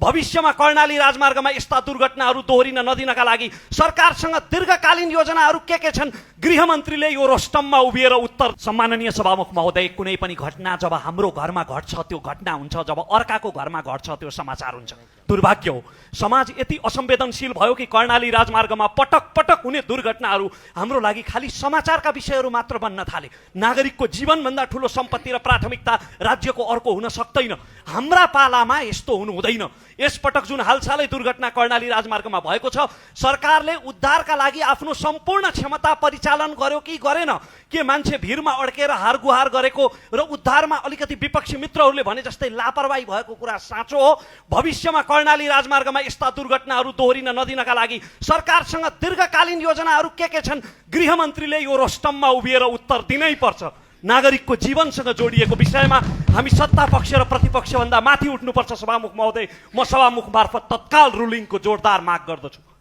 भविष्यमा कर्णाली राजमार्गमा यस्ता दुर्घटनाहरू दोहोरिन नदिनका लागि सरकारसँग दीर्घकालीन योजनाहरू के छन्? गृहमन्त्रीले यो रोस्टममा उभिएर उत्तर। सम्माननीय सभामुख महोदय, कुनै पनि घटना जब हाम्रो घरमा घट्छ त्यो घटना हुन्छ, जब अर्काको घरमा घट्छ त्यो समाचार हुन्छ। दुर्भाग्य हो, समाज यति असंवेदनशील भयो कि कर्णाली राजमार्गमा पटक पटक हुने दुर्घटनाहरू हाम्रो लागि खाली समाचारका विषयहरू मात्र बन्न थाले। नागरिकको जीवनभन्दा ठुलो सम्पत्ति र प्राथमिकता राज्यको अर्को हुन सक्दैन। हाम्रा पालामा यस्तो हुनु हुँदैन। यसपटक जुन हालसालै दुर्घटना कर्णाली राजमार्गमा भएको छ, सरकारले उद्धारका लागि आफ्नो सम्पूर्ण क्षमता परिचालन गर्यो कि गरेन? के मान्छे भिरमा अड्केर हारगुहार गरेको र उद्धारमा अलिकति विपक्षी मित्रहरूले भने जस्तै लापरवाही भएको कुरा साँचो हो? भविष्यमा कर्णाली राजमार्गमा यस्ता दुर्घटनाहरू दोहोरिन नदिनका लागि सरकारसँग दीर्घकालीन योजनाहरू के छन्? गृहमन्त्रीले यो रोस्टममा उभिएर उत्तर दिनै पर्छ। नागरिकको जीवनसँग जोडिएको विषयमा हामी सत्ता पक्ष र प्रतिपक्षभन्दा माथि उठ्नुपर्छ। सभामुख महोदय, म सभामुख मार्फत तत्काल रुलिङको जोरदार माग गर्दछु।